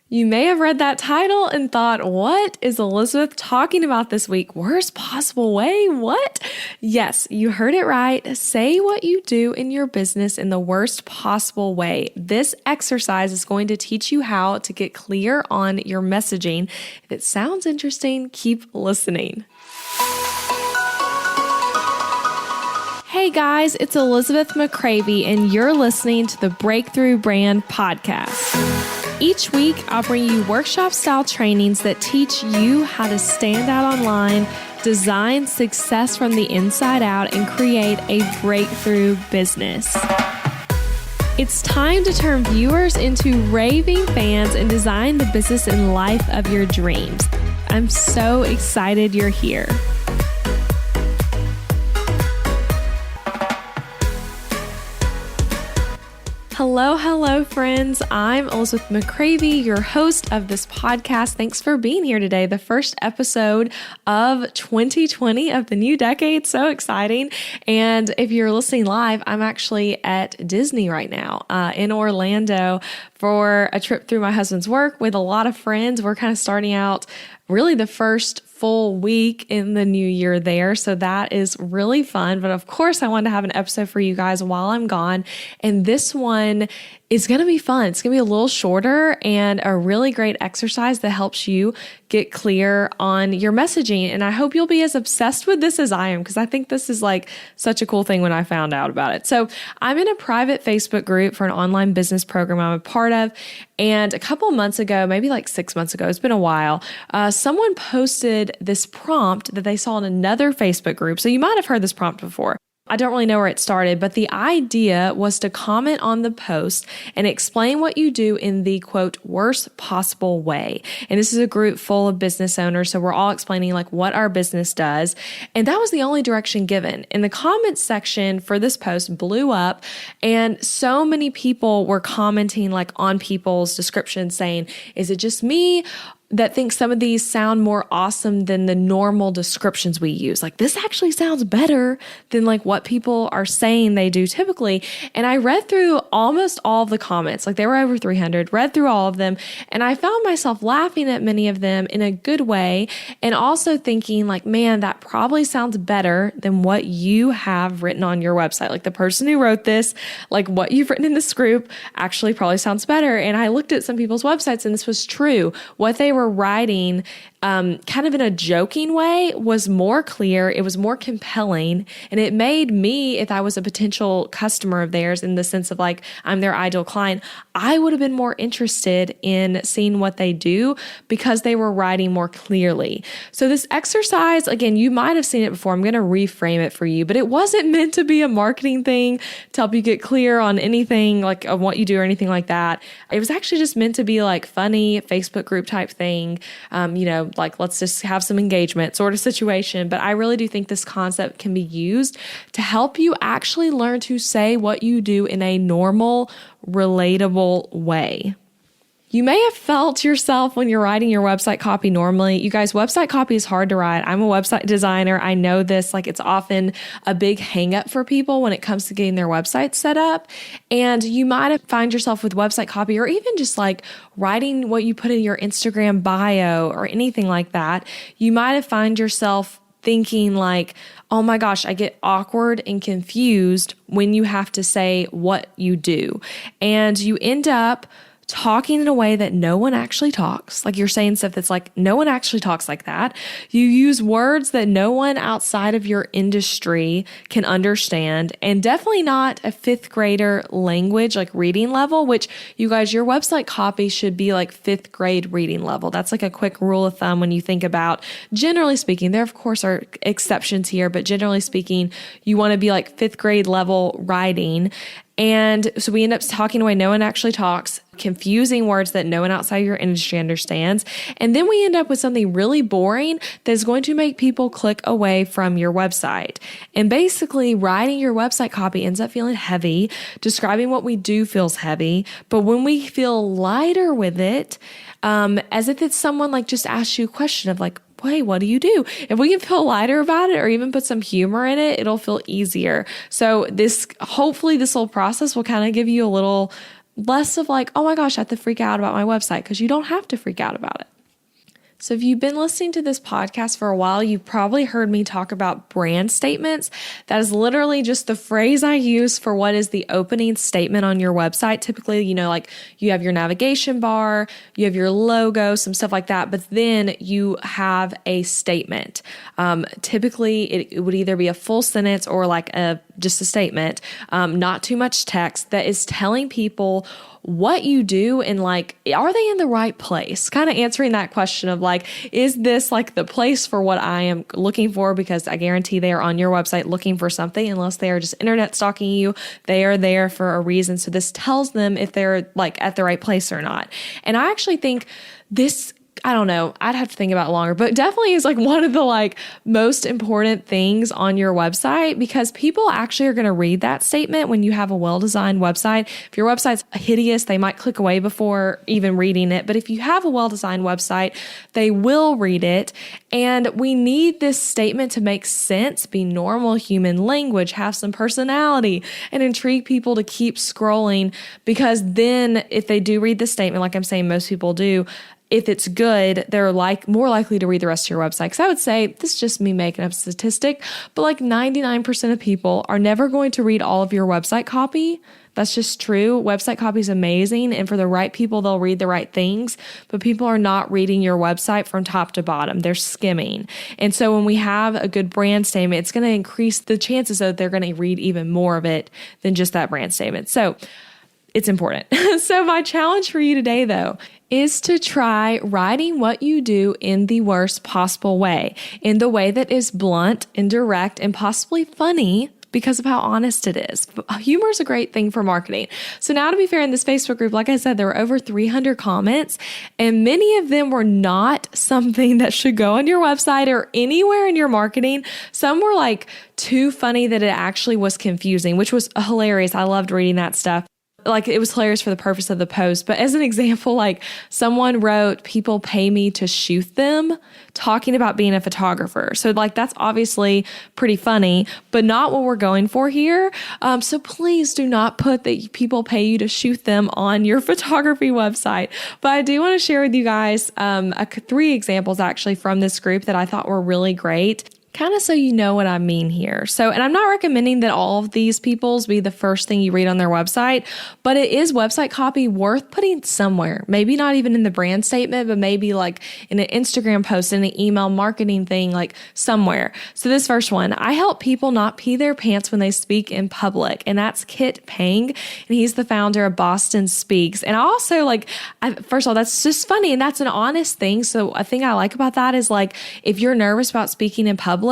You may have read that title and thought, what is Elizabeth talking about this week? Worst possible way? What? Yes, you heard it right. Say what you do in your business in the worst possible way. This exercise is going to teach you how to get clear on your messaging. If it sounds interesting, keep listening. Hey guys, it's Elizabeth McCravey, and you're listening to the Breakthrough Brand Podcast. Each week, I'll bring you workshop-style trainings that teach you how to stand out online, design success from the inside out, and create a breakthrough business. It's time to turn viewers into raving fans and design the business and life of your dreams. I'm so excited you're here. Hello, friends. I'm Elizabeth McCravey, your host of this podcast. Thanks for being here today. The first episode of 2020 of the new decade. So exciting. And if you're listening live, I'm actually at Disney right now in Orlando for a trip through my husband's work with a lot of friends. We're kind of starting out really the first full week in the new year there. So that is really fun. But of course, I wanted to have an episode for you guys while I'm gone. And this one is going to be fun. It's going to be a little shorter and a really great exercise that helps you get clear on your messaging. And I hope you'll be as obsessed with this as I am, because I think this is like such a cool thing when I found out about it. So I'm in a private Facebook group for an online business program I'm a part of. And a couple of months ago, maybe like 6 months ago, it's been a while, someone posted this prompt that they saw in another Facebook group. So you might have heard this prompt before. I don't really know where it started, but the idea was to comment on the post and explain what you do in the, quote, worst possible way. And this is a group full of business owners, so we're all explaining like what our business does. And that was the only direction given. And the comments section for this post blew up, and so many people were commenting like on people's descriptions saying, is it just me that thinks some of these sound more awesome than the normal descriptions we use? Like, this actually sounds better than like what people are saying they do typically. And I read through almost all of the comments, like there were over 300, read through all of them. And I found myself laughing at many of them in a good way. And also thinking like, man, that probably sounds better than what you have written on your website. Like the person who wrote this, like what you've written in this group actually probably sounds better. And I looked at some people's websites and this was true. What they were writing kind of in a joking way was more clear. It was more compelling. And it made me, if I was a potential customer of theirs in the sense of like, I'm their ideal client, I would have been more interested in seeing what they do because they were writing more clearly. So this exercise, again, you might have seen it before. I'm going to reframe it for you, but it wasn't meant to be a marketing thing to help you get clear on anything like of what you do or anything like that. It was actually just meant to be like funny Facebook group type thing, like let's just have some engagement sort of situation. But I really do think this concept can be used to help you actually learn to say what you do in a normal, relatable way. You may have felt yourself when you're writing your website copy normally. You guys, website copy is hard to write. I'm a website designer. I know this, like it's often a big hang up for people when it comes to getting their website set up. And you might have find yourself with website copy or even just like writing what you put in your Instagram bio or anything like that. You might have find yourself thinking like, oh my gosh, I get awkward and confused when you have to say what you do. And you end up talking in a way that no one actually talks. Like you're saying stuff that's like, no one actually talks like that. You use words that no one outside of your industry can understand, and definitely not a fifth grader language, like reading level, which you guys, your website copy should be like fifth grade reading level. That's like a quick rule of thumb when you think about, generally speaking, there of course are exceptions here, but generally speaking, you want to be like fifth grade level writing. And so we end up talking away. No one actually talks, confusing words that no one outside your industry understands. And then we end up with something really boring that's going to make people click away from your website. And basically writing your website copy ends up feeling heavy. Describing what we do feels heavy. But when we feel lighter with it, as if it's someone like just asks you a question of like, hey, what do you do? If we can feel lighter about it or even put some humor in it, it'll feel easier. So hopefully this whole process will kind of give you a little less of like, oh my gosh, I have to freak out about my website, because you don't have to freak out about it. So if you've been listening to this podcast for a while, you've probably heard me talk about brand statements. That is literally just the phrase I use for what is the opening statement on your website. Typically, like you have your navigation bar, you have your logo, some stuff like that, but then you have a statement. Typically, it would either be a full sentence or like just a statement, not too much text, that is telling people what you do and like, are they in the right place? Kind of answering that question of like, is this like the place for what I am looking for? Because I guarantee they are on your website looking for something. Unless they are just internet stalking you, they are there for a reason. So this tells them if they're like at the right place or not. And I actually think this, I don't know, I'd have to think about it longer, but definitely is like one of the like most important things on your website, because people actually are going to read that statement when you have a well-designed website. If your website's hideous, they might click away before even reading it. But if you have a well-designed website, they will read it. And we need this statement to make sense, be normal human language, have some personality, and intrigue people to keep scrolling. Because then if they do read the statement, like I'm saying, most people do, if it's good, they're more likely to read the rest of your website. Because I would say, this is just me making up a statistic, but like 99% of people are never going to read all of your website copy. That's just true. Website copy is amazing. And for the right people, they'll read the right things. But people are not reading your website from top to bottom. They're skimming. And so when we have a good brand statement, it's going to increase the chances that they're going to read even more of it than just that brand statement. So it's important. So my challenge for you today, though, is to try writing what you do in the worst possible way, in the way that is blunt and direct and possibly funny because of how honest it is. Humor is a great thing for marketing. So now, to be fair, in this Facebook group, like I said, there were over 300 comments, and many of them were not something that should go on your website or anywhere in your marketing. Some were like too funny that it actually was confusing, which was hilarious. I loved reading that stuff. Like, it was hilarious for the purpose of the post. But as an example, like someone wrote, people pay me to shoot them, talking about being a photographer. So like, that's obviously pretty funny, but not what we're going for here. So please do not put that people pay you to shoot them on your photography website. But I do want to share with you guys 3 examples actually from this group that I thought were really great, kind of so you know what I mean here. So, and I'm not recommending that all of these people's be the first thing you read on their website, but it is website copy worth putting somewhere. Maybe not even in the brand statement, but maybe like in an Instagram post, in an email marketing thing, like somewhere. So this first one, I help people not pee their pants when they speak in public. And that's Kit Pang. And he's the founder of Boston Speaks. And I also first of all, that's just funny. And that's an honest thing. So a thing I like about that is like, if you're nervous about speaking in public,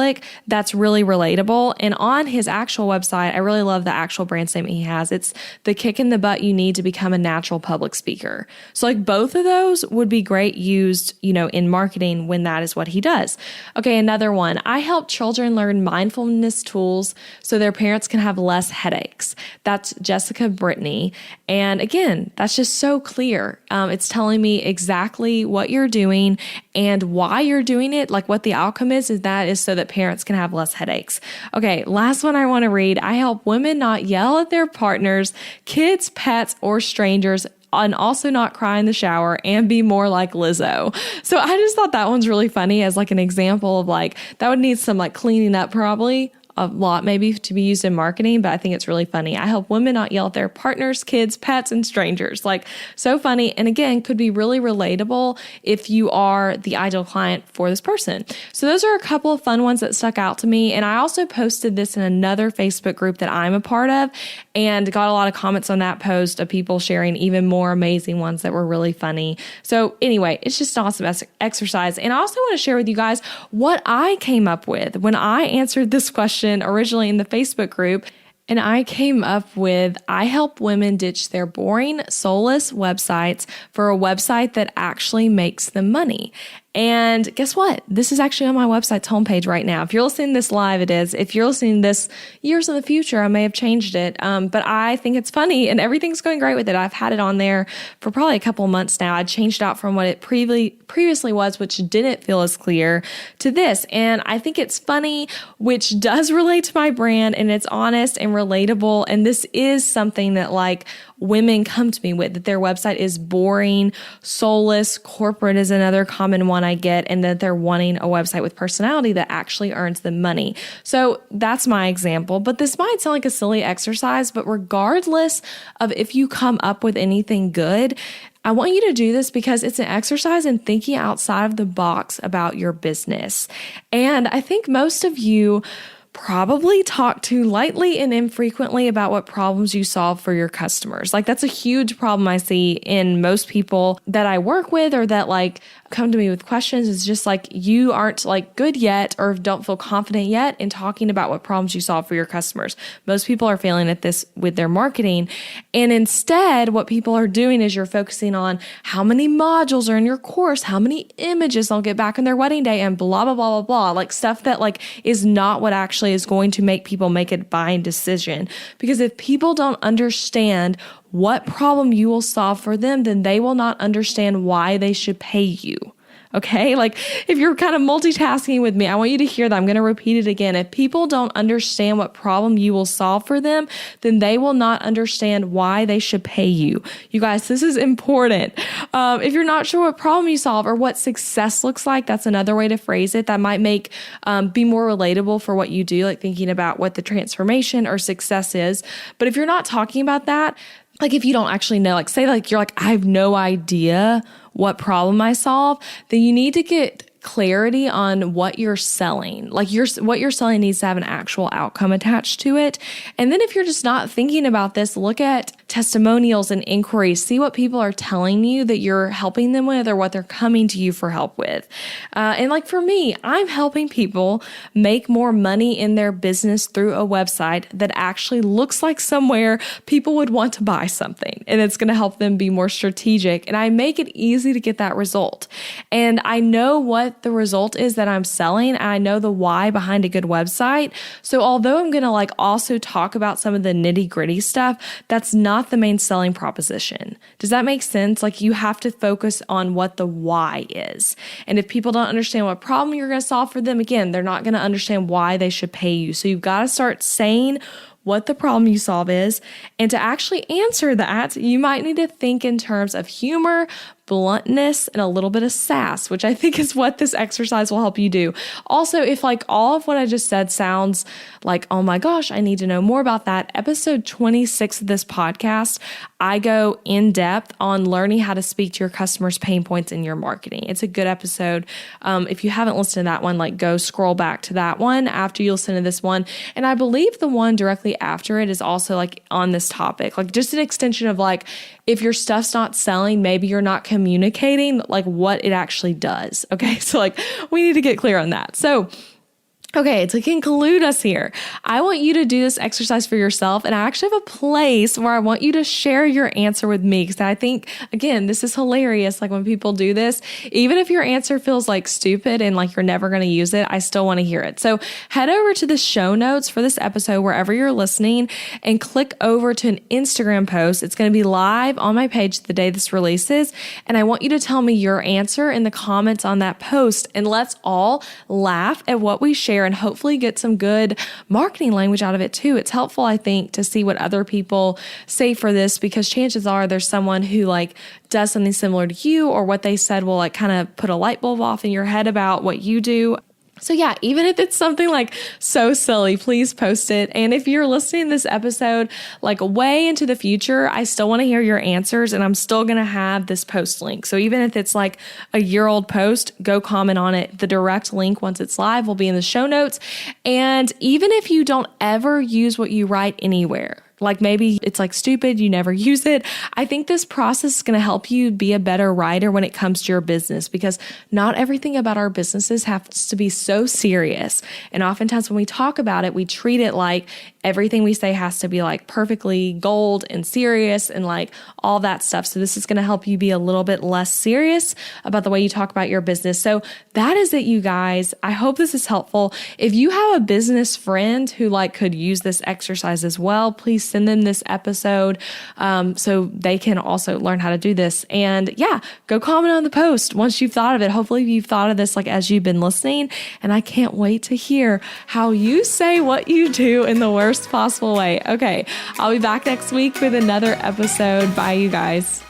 that's really relatable. And on his actual website, I really love the actual brand statement he has. It's the kick in the butt you need to become a natural public speaker. So like both of those would be great used, in marketing when that is what he does. Okay, another one. I help children learn mindfulness tools so their parents can have less headaches. That's Jessica Brittany. And again, that's just so clear. It's telling me exactly what you're doing and why you're doing it, like what the outcome is that is so that parents can have less headaches. Okay, last one I want to read. I help women not yell at their partners, kids, pets, or strangers, and also not cry in the shower and be more like Lizzo. So I just thought that one's really funny as like an example of like, that would need some like cleaning up probably. A lot maybe to be used in marketing, but I think it's really funny. I help women not yell at their partners, kids, pets, and strangers. Like, so funny. And again, could be really relatable if you are the ideal client for this person. So those are a couple of fun ones that stuck out to me. And I also posted this in another Facebook group that I'm a part of and got a lot of comments on that post of people sharing even more amazing ones that were really funny. So anyway, it's just an awesome exercise. And I also want to share with you guys what I came up with when I answered this question originally in the Facebook group. And I came up with, I help women ditch their boring, soulless websites for a website that actually makes them money. And guess what? This is actually on my website's homepage right now. If you're listening to this live, it is. If you're listening to this years in the future, I may have changed it. But I think it's funny and everything's going great with it. I've had it on there for probably a couple of months now. I changed out from what it previously was, which didn't feel as clear, to this. And I think it's funny, which does relate to my brand, and it's honest and relatable. And this is something that like women come to me with, that their website is boring, soulless, corporate is another common one I get, and that they're wanting a website with personality that actually earns them money. So that's my example, but this might sound like a silly exercise, but regardless of if you come up with anything good, I want you to do this because it's an exercise in thinking outside of the box about your business. And I think most of you probably talk too lightly and infrequently about what problems you solve for your customers. Like that's a huge problem I see in most people that I work with or that like come to me with questions. Is just like you aren't like good yet or don't feel confident yet in talking about what problems you solve for your customers. Most people are failing at this with their marketing. And instead, what people are doing is you're focusing on how many modules are in your course, how many images they'll get back on their wedding day, and blah, blah, blah, blah, blah. Like stuff that like is not what actually is going to make people make a buying decision. Because if people don't understand what problem you will solve for them, then they will not understand why they should pay you. Okay? Like if you're kind of multitasking with me, I want you to hear that. I'm going to repeat it again. If people don't understand what problem you will solve for them, then they will not understand why they should pay you. You guys, this is important. If you're not sure what problem you solve or what success looks like, that's another way to phrase it. That might make be more relatable for what you do, like thinking about what the transformation or success is. But if you're not talking about that, like if you don't actually know, like say like you're like, I have no idea what problem I solve, then you need to get clarity on what you're selling. Like what you're selling needs to have an actual outcome attached to it. And then if you're just not thinking about this, look at testimonials and inquiries. See what people are telling you that you're helping them with or what they're coming to you for help with. And like for me, I'm helping people make more money in their business through a website that actually looks like somewhere people would want to buy something. And it's going to help them be more strategic. And I make it easy to get that result. And I know what the result is that I'm selling. And I know the why behind a good website. So although I'm going to like also talk about some of the nitty gritty stuff, that's not the main selling proposition. Does that make sense? Like you have to focus on what the why is. And if people don't understand what problem you're going to solve for them, again, they're not going to understand why they should pay you. So you've got to start saying what the problem you solve is. And to actually answer that, you might need to think in terms of humor, bluntness, and a little bit of sass, which I think is what this exercise will help you do. Also, if like all of what I just said sounds like, oh my gosh, I need to know more about that, episode 26 of this podcast, I go in depth on learning how to speak to your customers' pain points in your marketing. It's a good episode. If you haven't listened to that one, like go scroll back to that one after you listen to this one. And I believe the one directly after it is also like on this topic, like just an extension of like, if your stuff's not selling, maybe you're not communicating like what it actually does. Okay. So like we need to get clear on that. So okay, to conclude us here, I want you to do this exercise for yourself, and I actually have a place where I want you to share your answer with me, because I think, again, this is hilarious. Like when people do this, even if your answer feels like stupid and like you're never going to use it, I still want to hear it. So head over to the show notes for this episode, wherever you're listening, and click over to an Instagram post. It's going to be live on my page the day this releases, and I want you to tell me your answer in the comments on that post, and let's all laugh at what we share and hopefully get some good marketing language out of it too. It's helpful, I think, to see what other people say for this, because chances are there's someone who like does something similar to you, or what they said will like kind of put a light bulb off in your head about what you do. So yeah, even if it's something like so silly, please post it. And if you're listening to this episode like way into the future, I still want to hear your answers, and I'm still going to have this post link. So even if it's like a year-old post, go comment on it. The direct link once it's live will be in the show notes. And even if you don't ever use what you write anywhere, like maybe it's like stupid, you never use it. I think this process is going to help you be a better writer when it comes to your business, because not everything about our businesses has to be so serious. And oftentimes when we talk about it, we treat it like everything we say has to be like perfectly gold and serious and like all that stuff. So this is going to help you be a little bit less serious about the way you talk about your business. So that is it, you guys. I hope this is helpful. If you have a business friend who like could use this exercise as well, please send them this episode so they can also learn how to do this. And yeah, go comment on the post once you've thought of it. Hopefully you've thought of this like as you've been listening. And I can't wait to hear how you say what you do in the worst possible way. Okay, I'll be back next week with another episode. Bye, you guys.